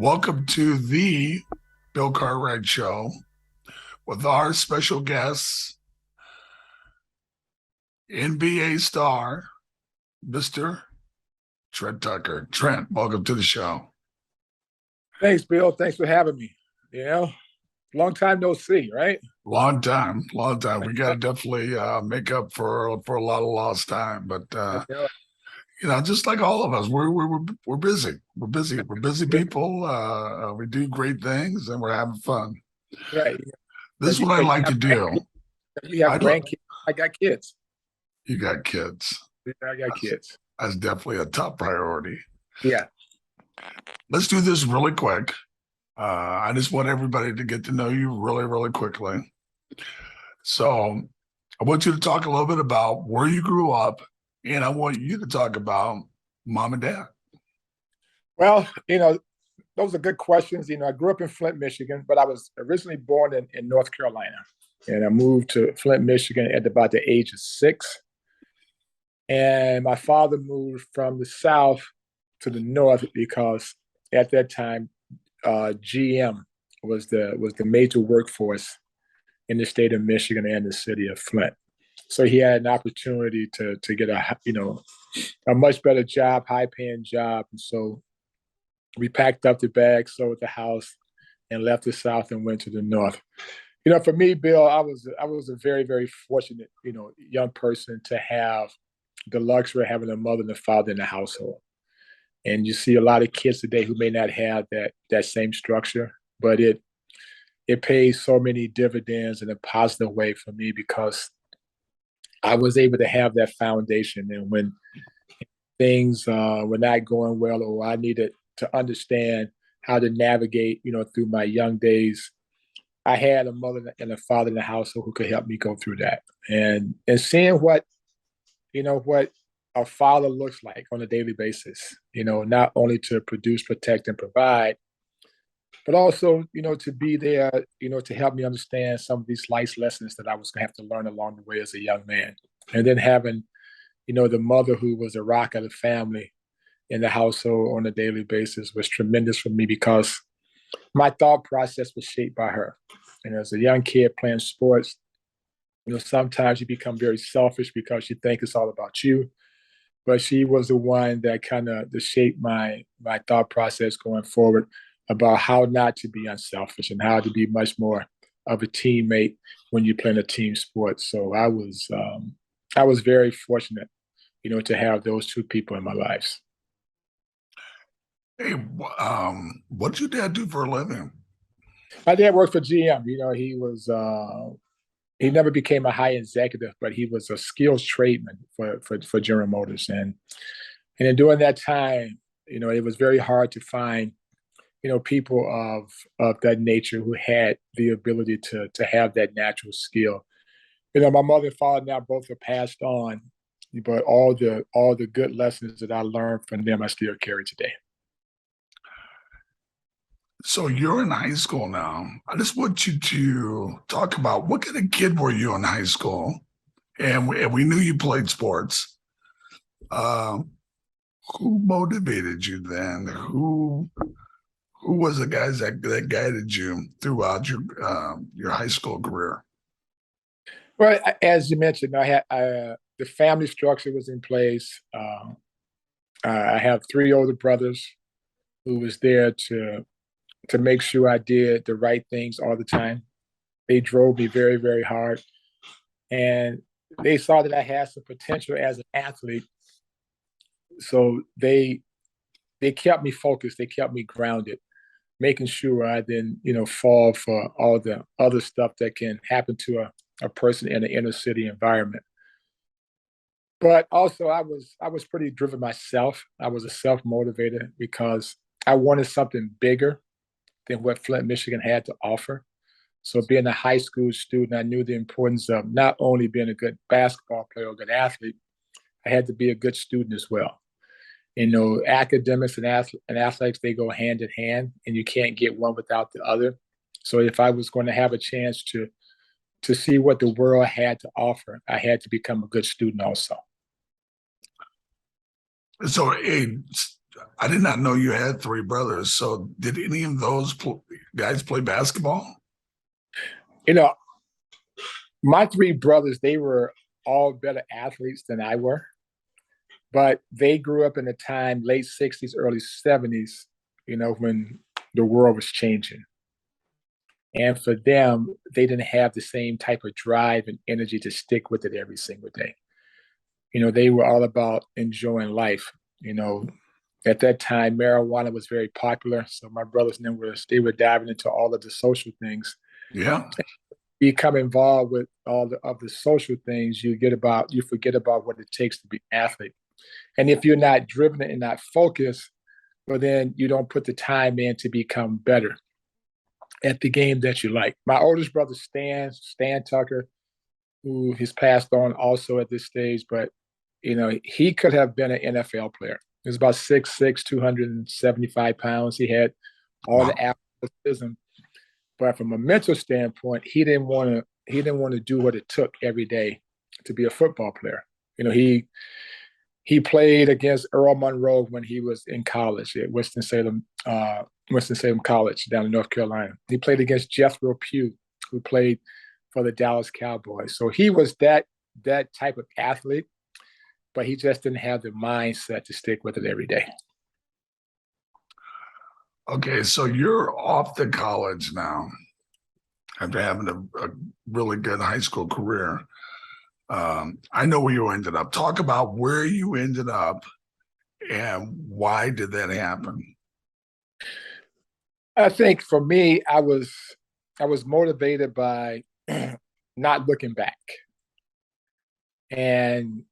Welcome to the Bill Cartwright Show with our special guest, NBA star, Mr. Trent Tucker. Trent, welcome to the show. Thanks, Bill. Thanks for having me. Long time no see, right? Long time. We got to definitely make up for a lot of lost time, but just like all of us, we're busy. We're busy people. We do great things, and we're having fun. Right. This is what I like to do. You have grandkids. I got kids. You got kids. I got kids. That's definitely a top priority. Yeah. Let's do this really quick. I just want everybody to get to know you really, really quickly. So I want you to talk a little bit about where you grew up, and I want you to talk about mom and dad. Well, those are good questions. I grew up in Flint, Michigan, but I was originally born in North Carolina. And I moved to Flint, Michigan at about the age of 6. And my father moved from the South to the North because at that time, GM was the major workforce in the state of Michigan and the city of Flint. So he had an opportunity to get a much better job, high paying job. And so we packed up the bag, sold the house, and left the South and went to the North. For me, Bill, I was a very, very fortunate, young person to have the luxury of having a mother and a father in the household. And you see a lot of kids today who may not have that same structure, but it pays so many dividends in a positive way for me because I was able to have that foundation. And when things were not going well, or I needed to understand how to navigate, through my young days, I had a mother and a father in the household who could help me go through that. And seeing what a father looks like on a daily basis, not only to produce, protect, and provide, but also, to be there, to help me understand some of these life lessons that I was going to have to learn along the way as a young man. And then having, the mother who was a rock of the family in the household on a daily basis was tremendous for me because my thought process was shaped by her. And as a young kid playing sports, sometimes you become very selfish because you think it's all about you. But she was the one that kind of shaped my thought process going forward about how not to be unselfish and how to be much more of a teammate when you're playing a team sport. So I was very fortunate, to have those two people in my lives. Hey, what did your dad do for a living? My dad worked for GM. He never became a high executive, but he was a skills tradesman for General Motors. And during that time, it was very hard to find, people of that nature who had the ability to have that natural skill. My mother and father now both are passed on, but all the good lessons that I learned from them, I still carry today. So you're in high school now. I just want you to talk about what kind of kid were you in high school? And we knew you played sports. Who motivated you then? Who was the guys that guided you throughout your high school career? Well, as you mentioned, I had the family structure was in place. I have 3 older brothers who was there to make sure I did the right things all the time. They drove me very, very hard. And they saw that I had some potential as an athlete. So they kept me focused. They kept me grounded, making sure I didn't, fall for all the other stuff that can happen to a person in an inner city environment. But also I was pretty driven myself. I was a self-motivator because I wanted something bigger than what Flint, Michigan had to offer. So being a high school student, I knew the importance of not only being a good basketball player or a good athlete, I had to be a good student as well. Academics and athletics, they go hand in hand, and you can't get one without the other. So if I was going to have a chance to see what the world had to offer, I had to become a good student also. So, hey, I did not know you had three brothers. So did any of those guys play basketball? You know, my three brothers, they were all better athletes than I were, but they grew up in a time, late 60s, early 70s, when the world was changing. And for them, they didn't have the same type of drive and energy to stick with it every single day. They were all about enjoying life. At that time, marijuana was very popular. So my brothers and them they were diving into all of the social things. Yeah. Become involved with all of the social things, you forget about what it takes to be an athlete. And if you're not driven and not focused, well, then you don't put the time in to become better at the game that you like. My oldest brother, Stan Tucker, who has passed on also at this stage, but he could have been an NFL player. He was about 6'6", 275 pounds. He had all the athleticism, but from a mental standpoint, he didn't want to do what it took every day to be a football player. He played against Earl Monroe when he was in college at Winston-Salem College down in North Carolina. He played against Jethro Pugh, who played for the Dallas Cowboys. So he was that type of athlete, but he just didn't have the mindset to stick with it every day. Okay, so you're off to college now after having a really good high school career. I know where you ended up. Talk about where you ended up and why did that happen? I think for me, I was motivated by not looking back. And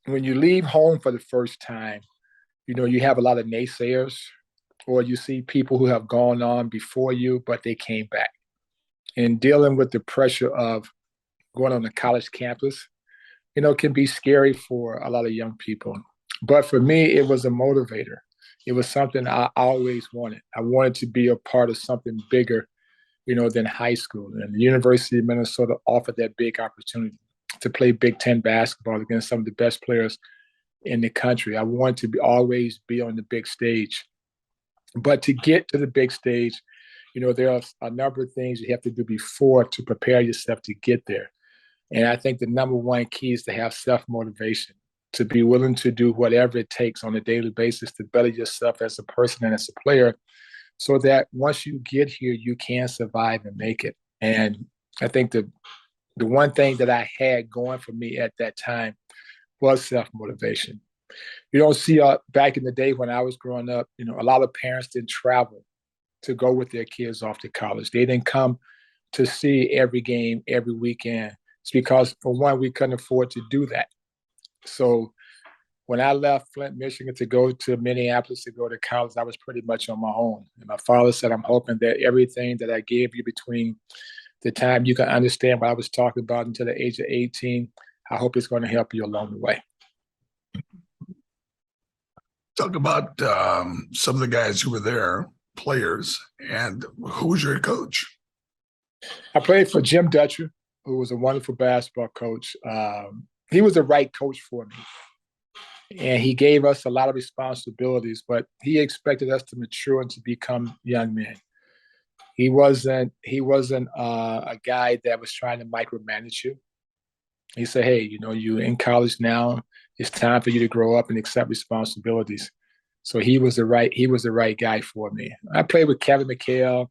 when you leave home for the first time, you have a lot of naysayers, or you see people who have gone on before you, but they came back. And dealing with the pressure of going on a college campus, can be scary for a lot of young people. But for me, it was a motivator. It was something I always wanted. I wanted to be a part of something bigger, than high school. And the University of Minnesota offered that big opportunity to play Big Ten basketball against some of the best players in the country. I wanted to always be on the big stage. But to get to the big stage, there are a number of things you have to do before to prepare yourself to get there. And I think the number one key is to have self-motivation, to be willing to do whatever it takes on a daily basis to better yourself as a person and as a player, so that once you get here, you can survive and make it. And I think the one thing that I had going for me at that time was self-motivation. You don't see back in the day when I was growing up, a lot of parents didn't travel to go with their kids off to college. They didn't come to see every game every weekend. It's because, for one, we couldn't afford to do that. So when I left Flint, Michigan to go to Minneapolis to go to college, I was pretty much on my own. And my father said, I'm hoping that everything that I gave you between the time you can understand what I was talking about until the age of 18, I hope it's going to help you along the way. Talk about some of the guys who were there, players, and who was your coach? I played for Jim Dutcher, who was a wonderful basketball coach. He was the right coach for me. And he gave us a lot of responsibilities, but he expected us to mature and to become young men. He wasn't a guy that was trying to micromanage you. He said, hey, you're in college now. It's time for you to grow up and accept responsibilities. So he was the right guy for me. I played with Kevin McHale.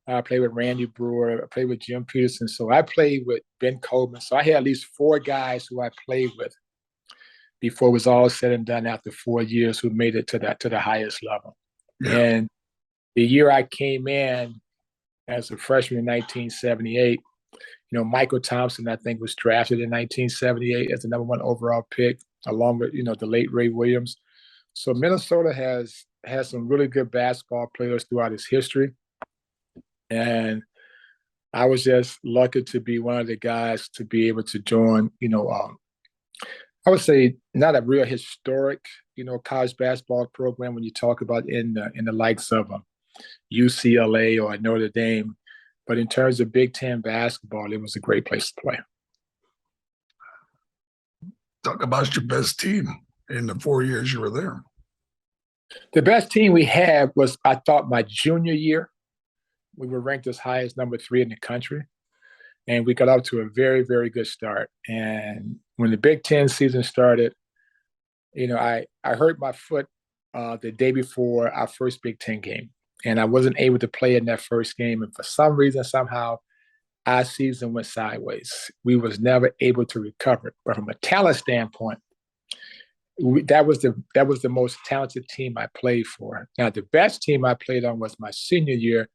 I played with Randy Brewer. I played with Jim Peterson. So I played with Ben Coleman. So I had at least 4 guys who I played with before it was all said and done after 4 years who made it to the highest level. Yeah. And the year I came in as a freshman in 1978, Michael Thompson, I think, was drafted in 1978 as the number 1 overall pick, along with, the late Ray Williams. So Minnesota has some really good basketball players throughout its history. And I was just lucky to be one of the guys to be able to join, I would say not a real historic, college basketball program when you talk about in the likes of UCLA or Notre Dame. But in terms of Big Ten basketball, it was a great place to play. Talk about your best team in the 4 years you were there. The best team we had was, I thought, my junior year. We were ranked as high as number 3 in the country. And we got off to a very, very good start. And when the Big Ten season started, I hurt my foot the day before our first Big Ten game. And I wasn't able to play in that first game. And for some reason, somehow, our season went sideways. We was never able to recover. But from a talent standpoint, that was the most talented team I played for. Now, the best team I played on was my senior year,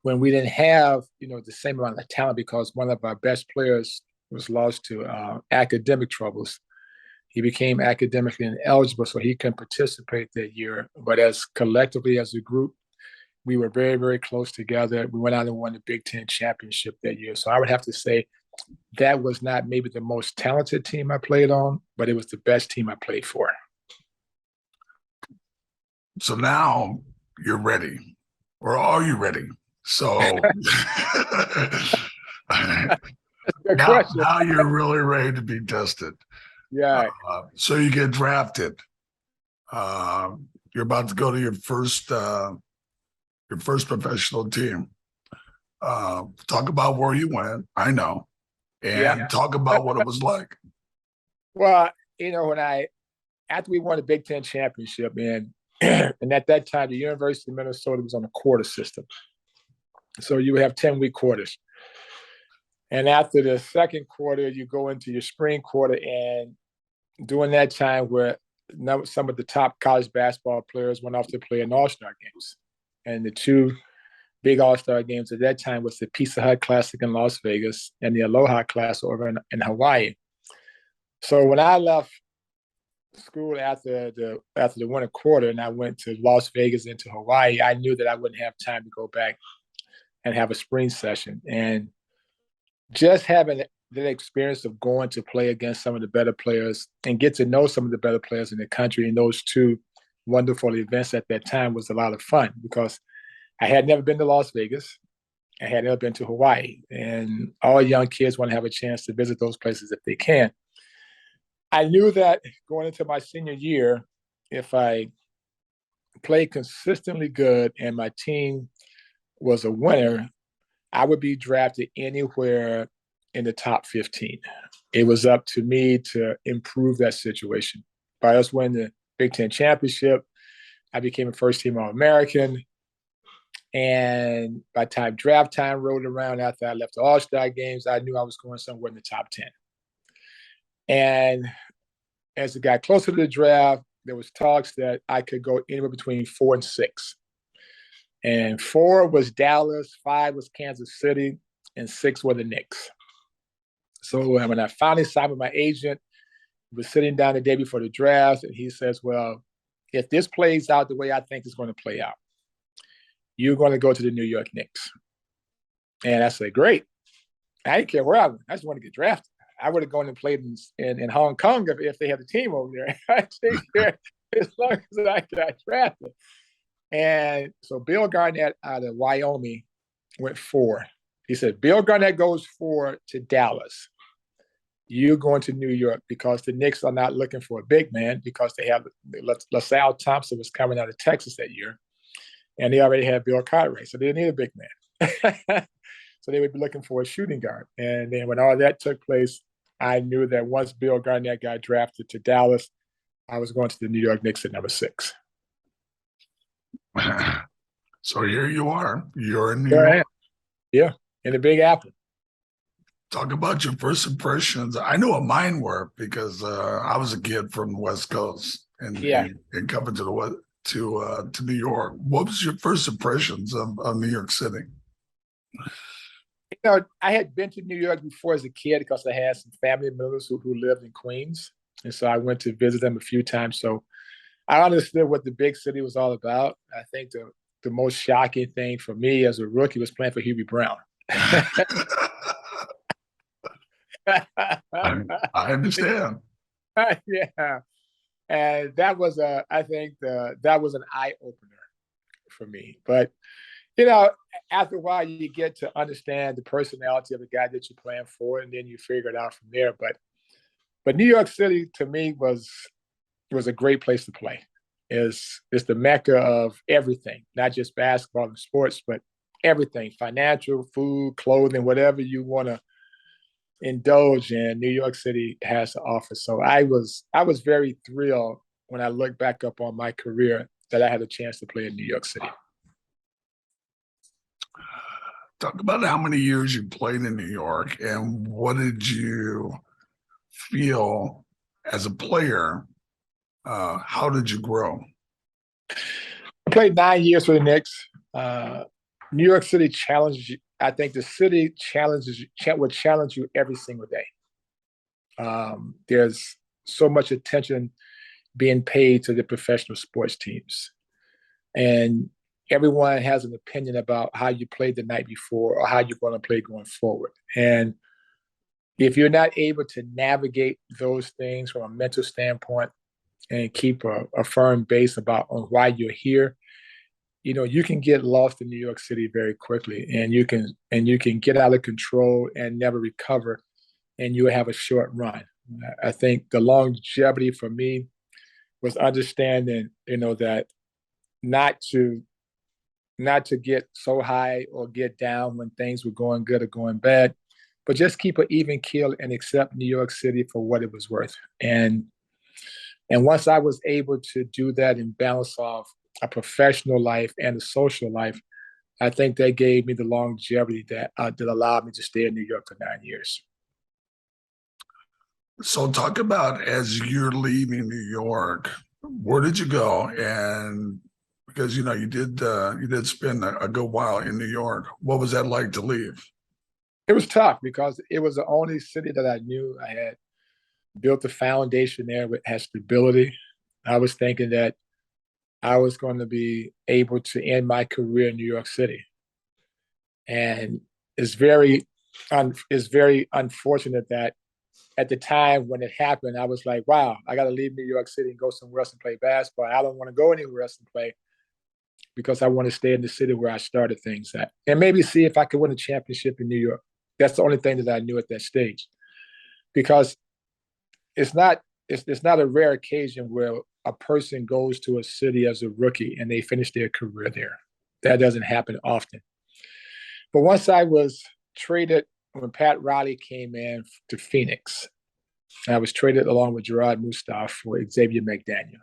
when we didn't have, the same amount of talent, because one of our best players was lost to academic troubles. He became academically ineligible, so he couldn't participate that year. But as collectively, as a group, we were very, very close together. We went out and won the Big Ten championship that year. So I would have to say that was not maybe the most talented team I played on, but it was the best team I played for. So now you're ready, or are you ready? So now you're really ready to be tested. Yeah. So you get drafted. You're about to go to your first professional team. Talk about where you went. I know, and talk about what it was like. Well, after we won the Big Ten championship, and at that time, the University of Minnesota was on a quarter system. So you have 10-week quarters. And after the second quarter, you go into your spring quarter. And during that time, where some of the top college basketball players went off to play in All-Star games. And the 2 big All-Star games at that time was the Pizza Hut Classic in Las Vegas and the Aloha Classic over in Hawaii. So when I left school after the winter quarter and I went to Las Vegas and to Hawaii, I knew that I wouldn't have time to go back and have a spring session. And just having the experience of going to play against some of the better players and get to know some of the better players in the country in those 2 wonderful events at that time was a lot of fun, because I had never been to Las Vegas. I had never been to Hawaii. And all young kids want to have a chance to visit those places if they can. I knew that going into my senior year, if I played consistently good and my team was a winner, I would be drafted anywhere in the top 15. It was up to me to improve that situation. By us winning the Big Ten championship, I became a first-team All-American. And by the time draft time rolled around, after I left the All-Star games, I knew I was going somewhere in the top 10. And as it got closer to the draft, there was talks that I could go anywhere between 4 and 6. And 4 was Dallas, 5 was Kansas City, and 6 were the Knicks. So when I finally signed with my agent, we were sitting down the day before the draft, and he says, well, if this plays out the way I think it's going to play out, you're going to go to the New York Knicks. And I said, great. I didn't care where I went. I just want to get drafted. I would have gone and played in Hong Kong if they had a team over there. I didn't care as long as I got drafted. And so Bill Garnett out of Wyoming went 4. He said, Bill Garnett goes 4 to Dallas. You're going to New York, because the Knicks are not looking for a big man, because they have LaSalle Thompson was coming out of Texas that year. And they already had Bill Cartwright, so they didn't need a big man. So they would be looking for a shooting guard. And then when all that took place, I knew that once Bill Garnett got drafted to Dallas, I was going to the New York Knicks at number 6. So here you are. You're in New York. Yeah, in the Big Apple. Talk about your first impressions. I know what mine were, because I was a kid from the West Coast and coming to New York. What was your first impressions of New York City? I had been to New York before as a kid, because I had some family members who lived in Queens. And so I went to visit them a few times. So I understood what the big city was all about. I think the most shocking thing for me as a rookie was playing for Hubie Brown. I understand. Yeah. And that was that was an eye opener for me. But after a while, you get to understand the personality of the guy that you're playing for, and then you figure it out from there. But New York City, to me, was a great place to play. is the mecca of everything, not just basketball and sports, but everything, financial, food, clothing, whatever you want to indulge in, New York City has to offer. So I was very thrilled when I look back up on my career that I had a chance to play in New York City. Talk about how many years you played in New York and what did you feel as a player? How did you grow? I played 9 years for the Knicks. New York City challenges you. I think the city would challenge you every single day. There's so much attention being paid to the professional sports teams. And everyone has an opinion about how you played the night before or how you're going to play going forward. And if you're not able to navigate those things from a mental standpoint and keep a firm base about on why you're here, you can get lost in New York City very quickly, and you can get out of control and never recover, and you have a short run. I think the longevity for me was understanding, that not to get so high or get down when things were going good or going bad, but just keep an even keel and accept New York City for what it was worth. And once I was able to do that and balance off a professional life and a social life, I think that gave me the longevity that allowed me to stay in New York for 9 years. So talk about as you're leaving New York, where did you go? And because you did spend a good while in New York. What was that like to leave? It was tough because it was the only city that I knew I had built a foundation there with had stability. I was thinking that I was going to be able to end my career in New York City. And it's very unfortunate that at the time when it happened, I was like, wow, I got to leave New York City and go somewhere else and play basketball. I don't want to go anywhere else and play because I want to stay in the city where I started things at. And maybe see if I could win a championship in New York. That's the only thing that I knew at that stage. Because it's not a rare occasion where a person goes to a city as a rookie and they finish their career there. That doesn't happen often. But once I was traded, when Pat Riley came in to Phoenix, I was traded along with Gerard Mustaf for Xavier McDaniel.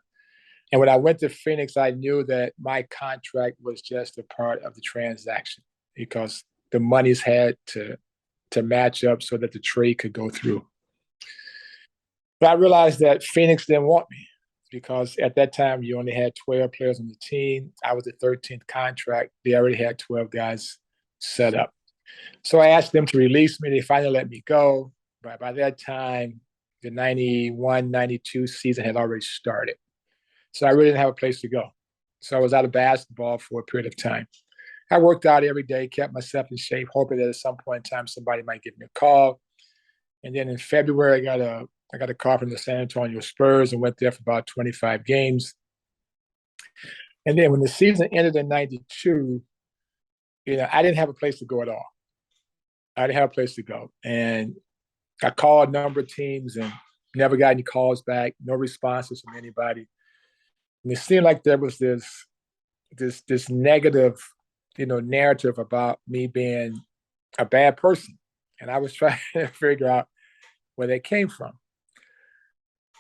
And when I went to Phoenix, I knew that my contract was just a part of the transaction because the monies had to match up so that the trade could go through. But I realized that Phoenix didn't want me because at that time, you only had 12 players on the team. I was the 13th contract. They already had 12 guys set up. So I asked them to release me. They finally let me go. But by that time, the 91-92 season had already started. So I really didn't have a place to go. So I was out of basketball for a period of time. I worked out every day, kept myself in shape, hoping that at some point in time somebody might give me a call. And then in February, I got a call from the San Antonio Spurs and went there for about 25 games. And then when the season ended in 92, I didn't have a place to go at all. I didn't have a place to go. And I called a number of teams and never got any calls back, no responses from anybody. And it seemed like there was this negative, narrative about me being a bad person. And I was trying to figure out where they came from.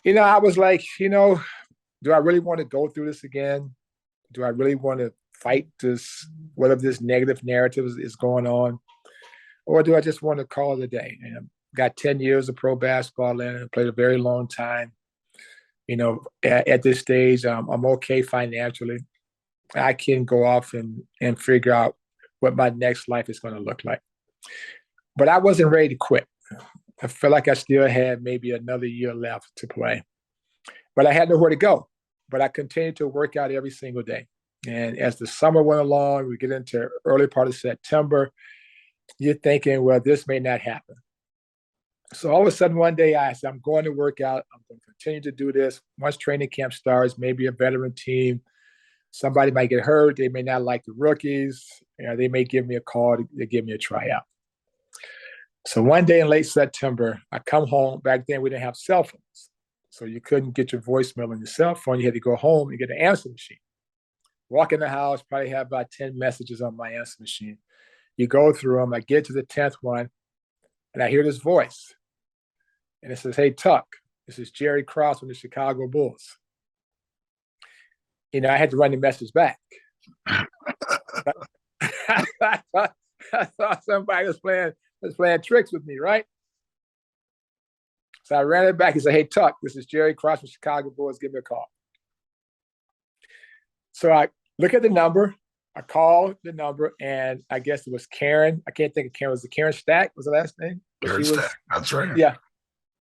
I was like, do I really want to go through this again? Do I really want to fight this, whatever this negative narrative is going on? Or do I just want to call it a day? And I've got 10 years of pro basketball in and played a very long time. At this stage, I'm okay financially. I can go off and figure out what my next life is going to look like. But I wasn't ready to quit. I felt like I still had maybe another year left to play. But I had nowhere to go. But I continued to work out every single day. And as the summer went along, we get into early part of September, you're thinking, well, this may not happen. So all of a sudden one day I said, I'm going to work out. I'm going to continue to do this. Once training camp starts, maybe a veteran team, somebody might get hurt. They may not like the rookies. They may give me a call to give me a tryout. So one day in late September, I come home. Back then we didn't have cell phones. So you couldn't get your voicemail on your cell phone. You had to go home and get an answer machine. Walk in the house, probably have about 10 messages on my answer machine. You go through them. I get to the 10th one, and I hear this voice. And it says, "Hey, Tuck, this is Jerry Krause from the Chicago Bulls." I had to run the message back. I thought somebody was playing tricks with me, right? So I ran it back and said, "Hey, Tuck, this is Jerry Krause from Chicago Bulls. Give me a call." So I look at the number. I call the number, and I guess it was Karen. I can't think of Karen. Was it Karen Stack? Was the last name? Karen Stack. That's right. Yeah.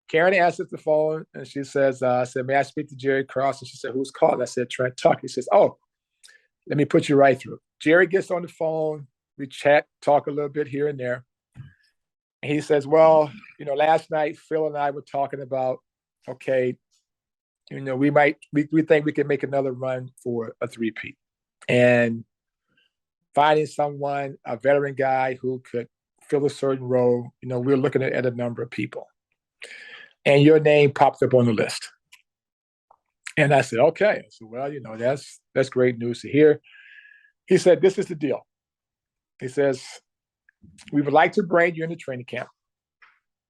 Karen answered the phone, and she says, I said, "May I speak to Jerry Krause?" And she said, "Who's calling?" I said, "Trent Tucker." He says, "Oh, let me put you right through." Jerry gets on the phone. We chat, talk a little bit here and there. And he says, "Well, last night Phil and I were talking about, okay, we think we can make another run for a three-peat. And finding someone, a veteran guy who could fill a certain role, we're looking at a number of people. And your name popped up on the list." And I said, "Okay." I said, "Well, that's great news to hear." He said, "This is the deal." He says, "We would like to bring you into training camp.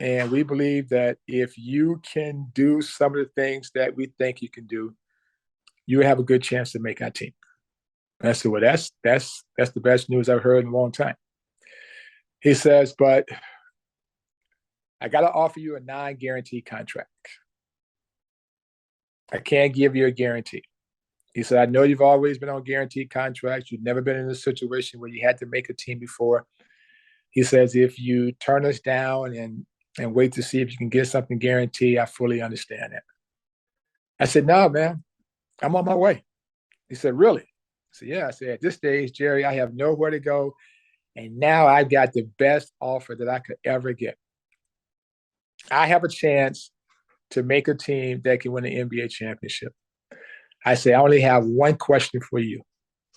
And we believe that if you can do some of the things that we think you can do, you have a good chance to make our team." And I said, "Well, that's the best news I've heard in a long time." He says, "But I got to offer you a non-guaranteed contract. I can't give you a guarantee." He said, "I know you've always been on guaranteed contracts. You've never been in a situation where you had to make a team before." He says, "If you turn us down and wait to see if you can get something guaranteed, I fully understand that." I said, "No, man, I'm on my way." He said, "Really?" I said, "Yeah." I said, "At this stage, Jerry, I have nowhere to go. And now I've got the best offer that I could ever get. I have a chance to make a team that can win an NBA championship." I said, "I only have one question for you."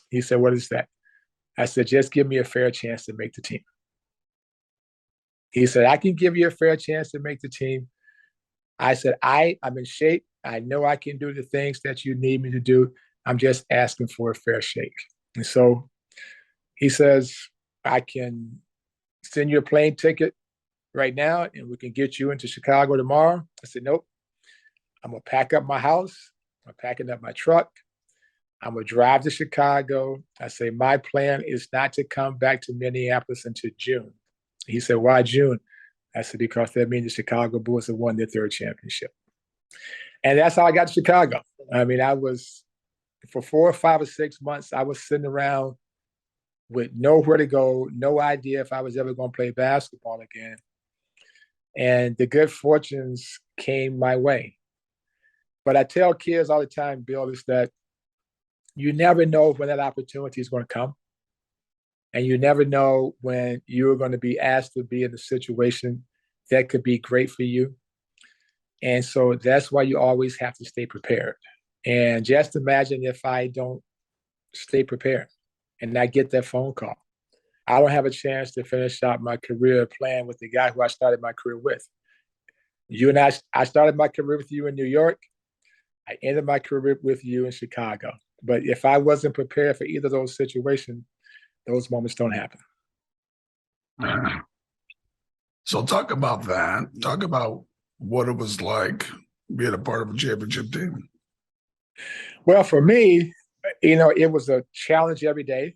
He said, "What is that?" I said, "Just give me a fair chance to make the team." He said, "I can give you a fair chance to make the team." I said, I'm in shape. I know I can do the things that you need me to do. I'm just asking for a fair shake." And so he says, "I can send you a plane ticket right now and we can get you into Chicago tomorrow." I said, "Nope. I'm going to pack up my house. I'm packing up my truck. I'm going to drive to Chicago." I say, "My plan is not to come back to Minneapolis until June." He said, "Why June?" I said, "Because that means the Chicago Bulls have won their third championship." And that's how I got to Chicago. I mean, for 4 or 5 or 6 months, I was sitting around with nowhere to go, no idea if I was ever going to play basketball again. And the good fortunes came my way. But I tell kids all the time, Bill, is that you never know when that opportunity is going to come. And you never know when you're going to be asked to be in a situation that could be great for you. And so that's why you always have to stay prepared. And just imagine if I don't stay prepared and I get that phone call. I don't have a chance to finish out my career playing with the guy who I started my career with. You and I started my career with you in New York. I ended my career with you in Chicago. But if I wasn't prepared for either of those situations, those moments don't happen. So talk about that. Talk about what it was like being a part of a championship team. Well, for me, it was a challenge every day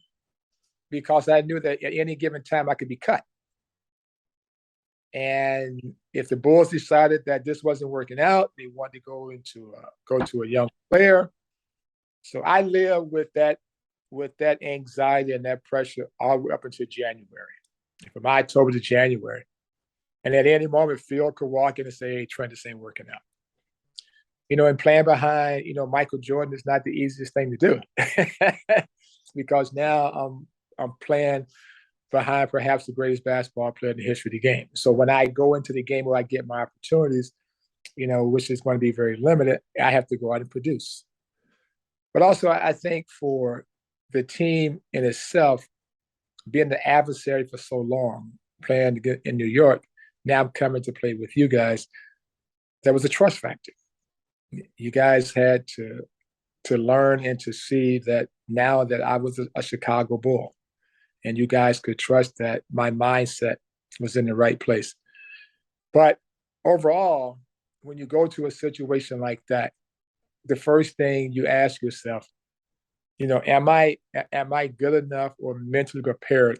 because I knew that at any given time I could be cut. And if the Bulls decided that this wasn't working out, they wanted to go to a young player. So I lived with that anxiety and that pressure all the way up until January, from October to January. And at any moment, Phil could walk in and say, "Hey, Trent, this ain't working out." And playing behind, Michael Jordan is not the easiest thing to do because now I'm playing behind perhaps the greatest basketball player in the history of the game. So when I go into the game where I get my opportunities, which is going to be very limited, I have to go out and produce. But also, I think for the team in itself, being the adversary for so long, playing in New York, now I'm coming to play with you guys, there was a trust factor. You guys had to learn and to see that now that I was a Chicago Bull, and you guys could trust that my mindset was in the right place. But overall, when you go to a situation like that, the first thing you ask yourself, am I good enough or mentally prepared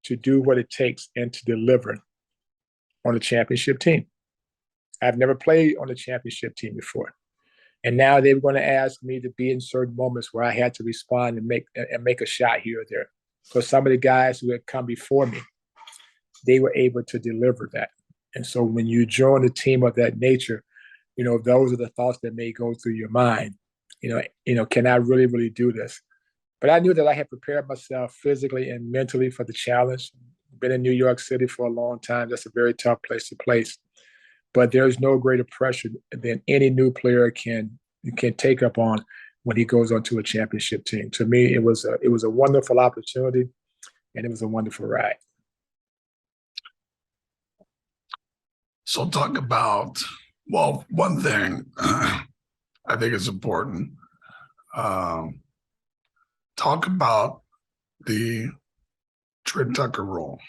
to do what it takes and to deliver on a championship team? I've never played on a championship team before. And now they were going to ask me to be in certain moments where I had to respond and make a shot here or there. So some of the guys who had come before me, they were able to deliver that. And so when you join a team of that nature, those are the thoughts that may go through your mind. Can I really, really do this? But I knew that I had prepared myself physically and mentally for the challenge. Been in New York City for a long time. That's a very tough place to play. But there's no greater pressure than any new player can take up on when he goes onto a championship team. To me, it was a wonderful opportunity, and it was a wonderful ride. So talk about, well, one thing I think is important. Talk about the Trent Tucker rule.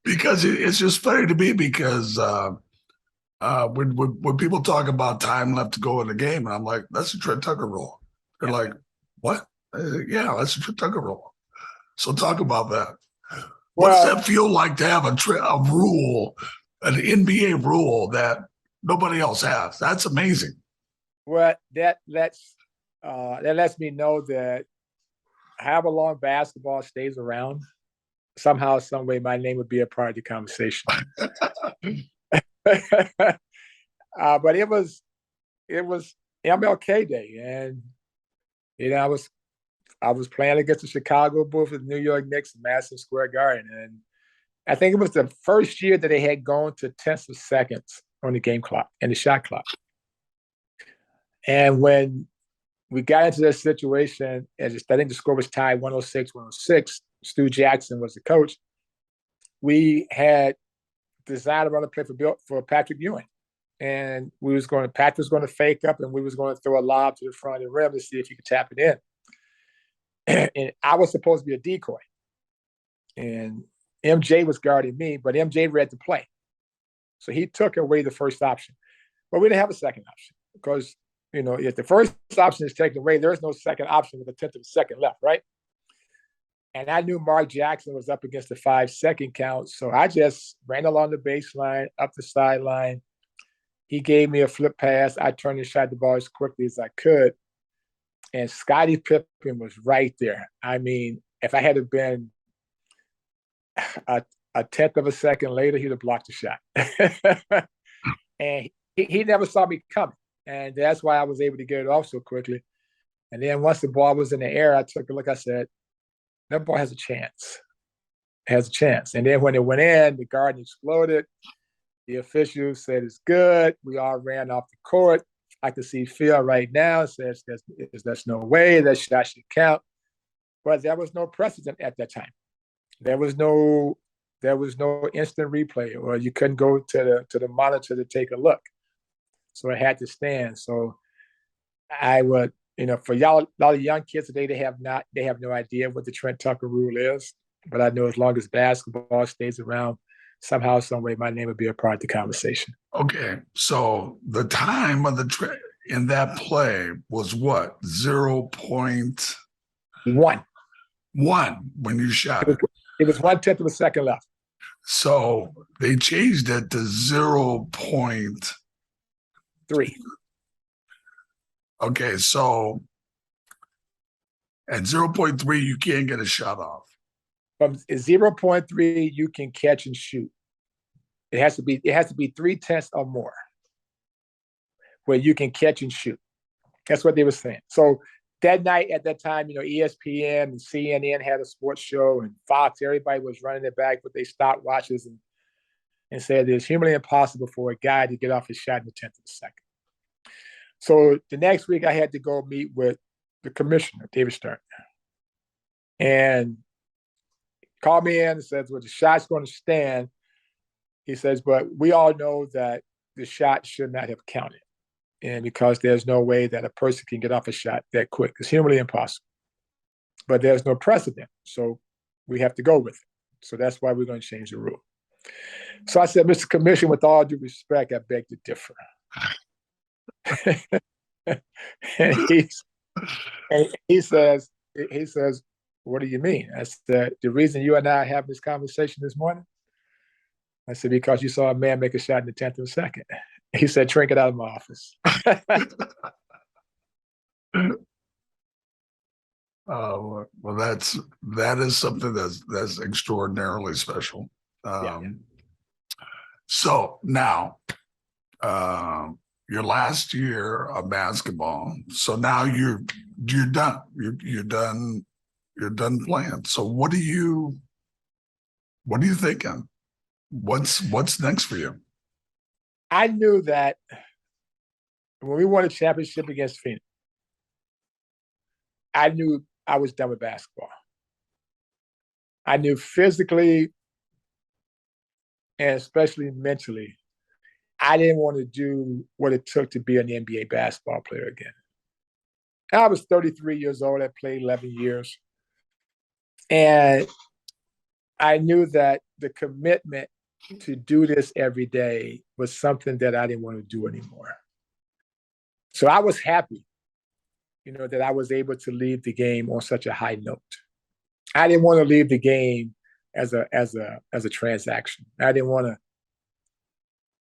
Because it's just funny to me because when people talk about time left to go in the game, and I'm like, that's a Trent Tucker rule. They're like, what? Yeah, that's a Trent Tucker rule. So talk about that. What does that feel like to have a rule, an NBA rule that nobody else has? That's amazing. Well, that lets me know that however long basketball stays around, somehow, some way, my name would be a part of the conversation. But it was MLK Day, and I was playing against the Chicago Bulls with the New York Knicks in Madison Square Garden, and I think it was the first year that they had gone to tenths of seconds on the game clock and the shot clock. And when we got into this situation, I think the score was tied 106-106. Stu Jackson was the coach. We had designed to run a play for Patrick Ewing. And Patrick was going to fake up, and we was going to throw a lob to the front of the rim to see if he could tap it in. And I was supposed to be a decoy. And MJ was guarding me, but MJ read the play. So he took away the first option. But we didn't have a second option because, if the first option is taken away, there is no second option with a tenth of a second left, right? And I knew Mark Jackson was up against the 5-second count. So I just ran along the baseline, up the sideline. He gave me a flip pass. I turned and shot the ball as quickly as I could. And Scottie Pippen was right there. I mean, if I had been a tenth of a second later, he'd have blocked the shot. And he never saw me coming. And that's why I was able to get it off so quickly. And then once the ball was in the air, I took a look. I said, that ball has a chance. It has a chance. And then when it went in, the garden exploded. The officials said it's good. We all ran off the court. I could see Phil right now says there's no way that shot should count. But there was no precedent at that time. There was no instant replay, or you couldn't go to the monitor to take a look. So it had to stand. So I would, for y'all, a lot of young kids today, they have no idea what the Trent Tucker rule is. But I know as long as basketball stays around, somehow, some way, my name would be a part of the conversation. Okay, so the time of the in that play was what? 0.1 when you shot it. It was 1/10 of a second left. So they changed it to 0.3. Okay, so at 0.3, you can't get a shot off. From 0.3, you can catch and shoot. It has to be 3/10 or more where you can catch and shoot. That's what they were saying. So that night at that time, ESPN and CNN had a sports show, and Fox, everybody was running it back with their stopwatches and said it's humanly impossible for a guy to get off his shot in the 10th of a second. So the next week I had to go meet with the commissioner, David Stern. And called me in and says, well, the shot's going to stand. He says, but we all know that the shot should not have counted. And because there's no way that a person can get off a shot that quick. It's humanly impossible. But there's no precedent. So we have to go with it. So that's why we're going to change the rule. So I said, Mr. Commissioner, with all due respect, I beg to differ. and he says, what do you mean? I said, the reason you and I are having this conversation this morning, I said, because you saw a man make a shot in the 10th of a second. He said, Trent, get out of my office. Well, that is something that's extraordinarily special. Yeah. So now, your last year of basketball. So now you're done. You're done. You're done playing. So what are you thinking? What's next for you? I knew that when we won a championship against Phoenix, I knew I was done with basketball. I knew physically and especially mentally, I didn't want to do what it took to be an NBA basketball player again. I was 33 years old. I played 11 years. And I knew that the commitment to do this every day was something that I didn't want to do anymore. So I was happy, that I was able to leave the game on such a high note. I didn't want to leave the game as a transaction. I didn't want to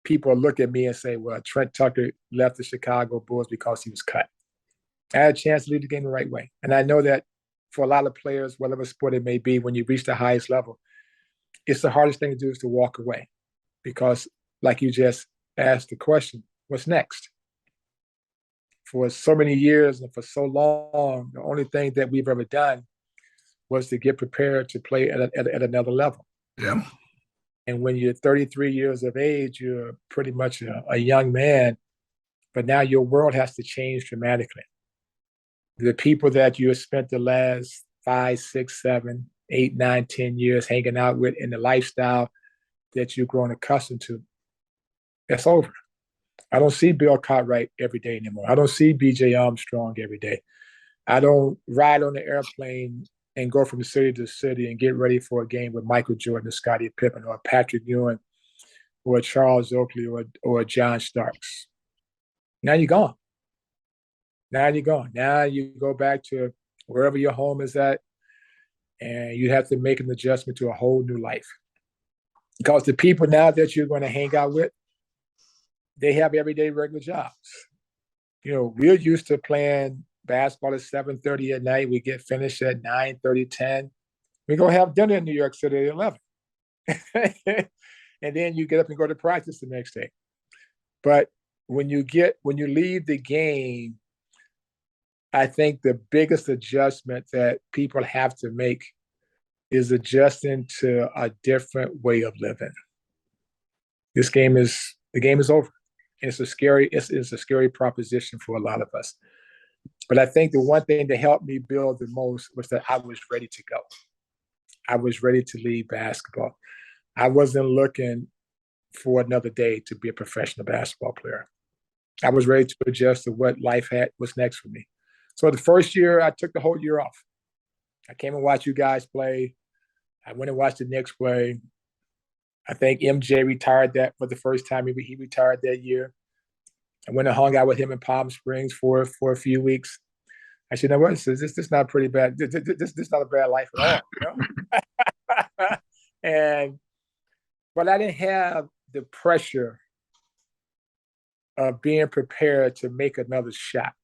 people look at me and say, well, Trent Tucker left the Chicago Bulls because he was cut. I had a chance to lead the game the right way. And I know that for a lot of players, whatever sport it may be, when you reach the highest level, it's the hardest thing to do is to walk away. Because like you just asked the question, what's next? For so many years and for so long, the only thing that we've ever done was to get prepared to play at another level. Yeah. And when you're 33 years of age, you're pretty much a young man, but now your world has to change dramatically. The people that you have spent the last 5, 6, 7, 8, 9, 10 years hanging out with in the lifestyle that you've grown accustomed to, that's over. I don't see Bill Cartwright every day anymore. I don't see BJ Armstrong every day. I don't ride on the airplane and go from city to city and get ready for a game with Michael Jordan or Scottie Pippen or Patrick Ewing or Charles Oakley or John Starks. Now you're gone. Now you're gone. Now you go back to wherever your home is at, and you have to make an adjustment to a whole new life. Because the people now that you're going to hang out with, they have everyday regular jobs. We're used to playing basketball at 7:30 at night. We get finished at 9:30, 10. We go have dinner in New York City at 11. And then you get up and go to practice the next day. But when you leave the game, I think the biggest adjustment that people have to make is adjusting to a different way of living. The game is over. It's a scary proposition for a lot of us. But I think the one thing that helped me build the most was that I was ready to go. I was ready to leave basketball. I wasn't looking for another day to be a professional basketball player. I was ready to adjust to what life was next for me. So the first year, I took the whole year off. I came and watched you guys play. I went and watched the Knicks play. I think MJ retired that for the first time. He retired that year. I went and hung out with him in Palm Springs for a few weeks. I said, "No, what? This is not pretty bad. This is not a bad life at all." But I didn't have the pressure of being prepared to make another shot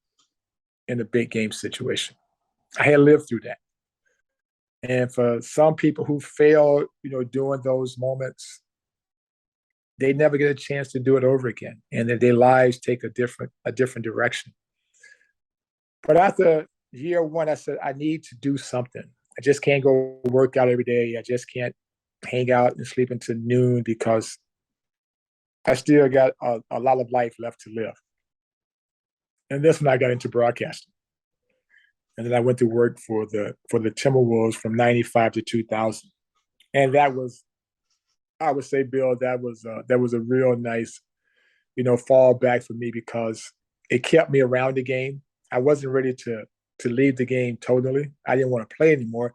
in a big game situation. I had lived through that. And for some people who fail, during those moments, they never get a chance to do it over again, and that their lives take a different direction. But after year one, I said, I need to do something. I just can't go work out every day. I just can't hang out and sleep until noon because I still got a lot of life left to live. And that's when I got into broadcasting. And then I went to work for the Timberwolves from 95 to 2000. And that was, I would say, Bill, that was a real nice fall back for me because it kept me around the game. I wasn't ready to leave the game totally. I didn't want to play anymore,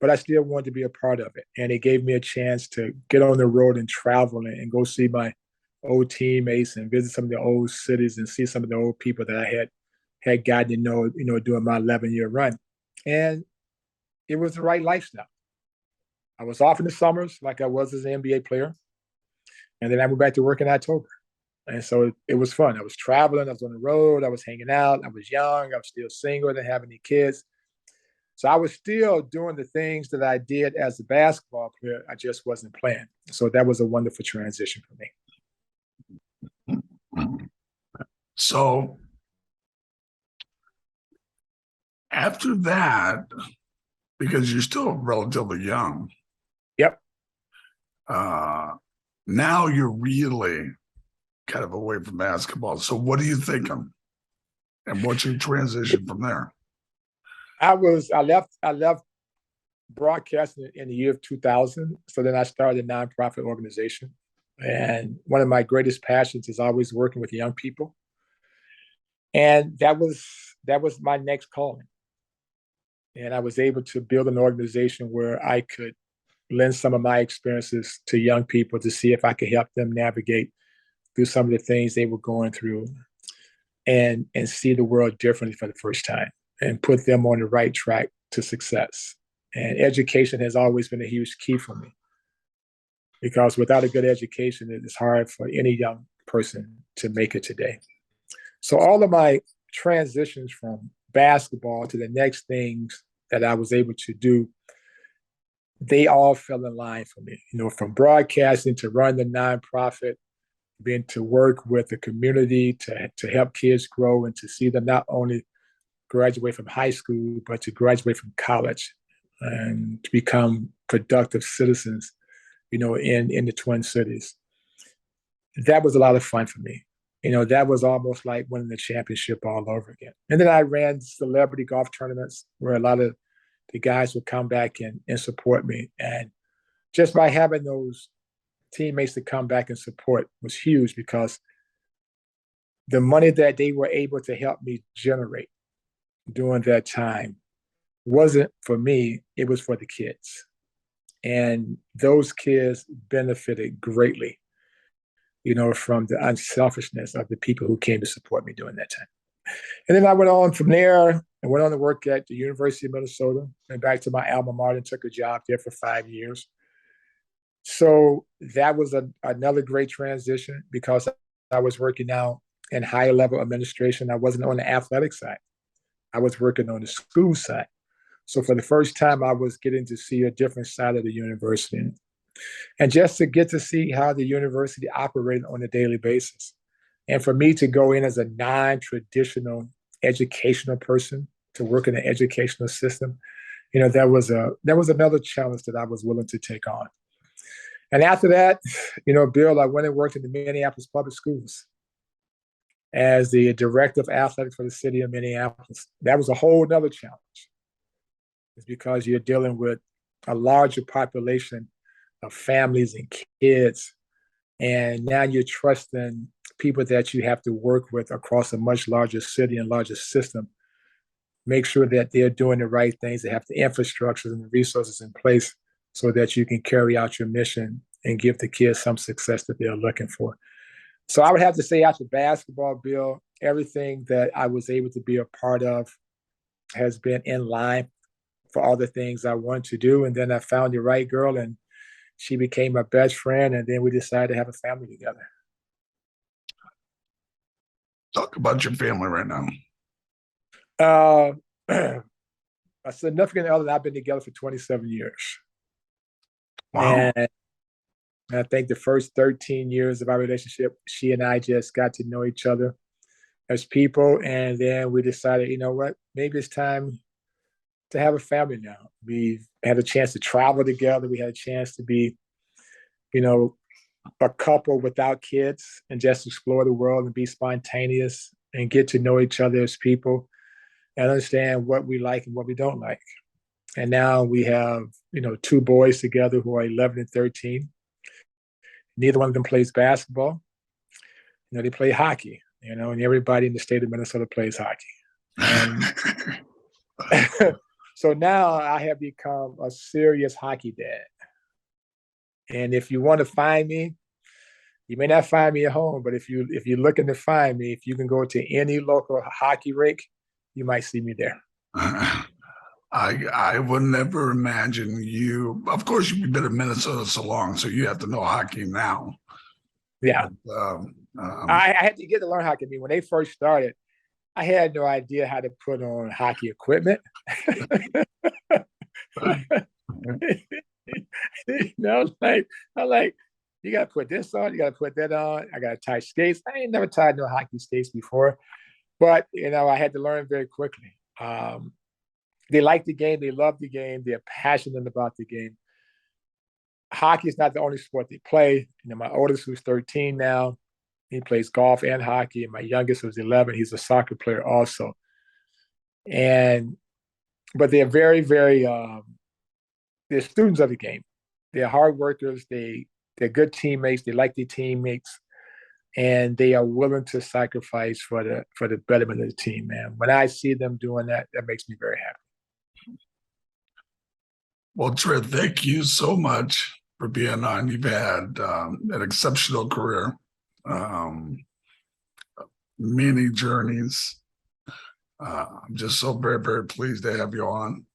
but I still wanted to be a part of it. And it gave me a chance to get on the road and travel and go see my old teammates and visit some of the old cities and see some of the old people that I had gotten to know, during my 11-year run. And it was the right lifestyle. I was off in the summers like I was as an NBA player. And then I went back to work in October. And so it was fun. I was traveling, I was on the road, I was hanging out, I was young, I was still single, I didn't have any kids. So I was still doing the things that I did as a basketball player. I just wasn't playing. So that was a wonderful transition for me. So after that, because you're still relatively young. Yep. Now you're really kind of away from basketball. So what are you thinking? And what's your transition from there? I left broadcasting in the year of 2000. So then I started a nonprofit organization. And one of my greatest passions is always working with young people. And that was my next calling. And I was able to build an organization where I could lend some of my experiences to young people to see if I could help them navigate through some of the things they were going through and see the world differently for the first time and put them on the right track to success. And education has always been a huge key for me because without a good education, it is hard for any young person to make it today. So all of my transitions from basketball to the next things that I was able to do, they all fell in line for me, from broadcasting to run the nonprofit, being to work with the community to help kids grow and to see them not only graduate from high school, but to graduate from college and to become productive citizens, in the Twin Cities. That was a lot of fun for me. That was almost like winning the championship all over again. And then I ran celebrity golf tournaments where a lot of the guys would come back and support me. And just by having those teammates to come back and support was huge because the money that they were able to help me generate during that time wasn't for me, it was for the kids. And those kids benefited greatly, from the unselfishness of the people who came to support me during that time. And then I went on from there and went on to work at the University of Minnesota, went back to my alma mater and took a job there for 5 years. So that was another great transition because I was working now in higher level administration. I wasn't on the athletic side. I was working on the school side. So for the first time, I was getting to see a different side of the university and just to get to see how the university operated on a daily basis. And for me to go in as a non-traditional educational person to work in the educational system, that was another challenge that I was willing to take on. And after that, Bill, I went and worked in the Minneapolis Public Schools as the director of athletics for the city of Minneapolis. That was a whole nother challenge. It's because you're dealing with a larger population of families and kids. And now you're trusting people that you have to work with across a much larger city and larger system. Make sure that they're doing the right things. They have the infrastructure and the resources in place so that you can carry out your mission and give the kids some success that they're looking for. So I would have to say after basketball, Bill, everything that I was able to be a part of has been in line for all the things I wanted to do. And then I found the right girl and she became my best friend. And then we decided to have a family together. Talk about your family right now. A significant other and I've been together for 27 years. Wow. And I think the first 13 years of our relationship, she and I just got to know each other as people. And then we decided, maybe it's time to have a family now. We had a chance to travel together. We had a chance to be, a couple without kids and just explore the world and be spontaneous and get to know each other as people and understand what we like and what we don't like. And now we have, 2 boys together who are 11 and 13. Neither one of them plays basketball. they play hockey, and everybody in the state of Minnesota plays hockey. And so now I have become a serious hockey dad. And if you want to find me, you may not find me at home, but if you're looking to find me, if you can go to any local hockey rink, you might see me there. I would never imagine you. Of course, you've been in Minnesota so long, so you have to know hockey now. Yeah, But, I had to get to learn hockey. I mean, when they first started, I had no idea how to put on hockey equipment. I'm like, you gotta put this on, you gotta put that on. I gotta tie skates. I ain't never tied no hockey skates before, but I had to learn very quickly. They like the game, they love the game, they're passionate about the game. Hockey is not the only sport they play. My oldest, who's 13 now, he plays golf and hockey, and my youngest, who's 11, he's a soccer player also. But they're very, very they're students of the game. They're hard workers. They're good teammates. They like their teammates, and they are willing to sacrifice for the betterment of the team. Man, when I see them doing that, that makes me very happy. Well, Trent, thank you so much for being on. You've had an exceptional career, many journeys. I'm just so very, very pleased to have you on.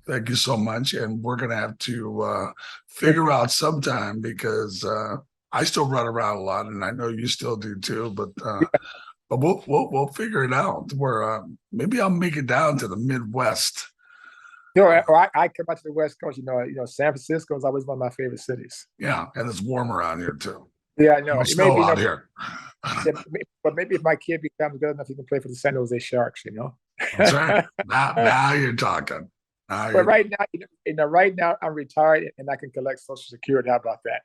Thank you so much. And we're going to have to figure out sometime, because I still run around a lot, and I know you still do too, but we'll figure it out where maybe I'll make it down to the Midwest. Or I come out to the West Coast. San Francisco is always one of my favorite cities. Yeah, and it's warm around here too. Yeah, I know. It's snow out here. But maybe if my kid becomes good enough, he can play for the San Jose Sharks. That's right. Now you're talking. But right now I'm retired and I can collect Social Security. How about that?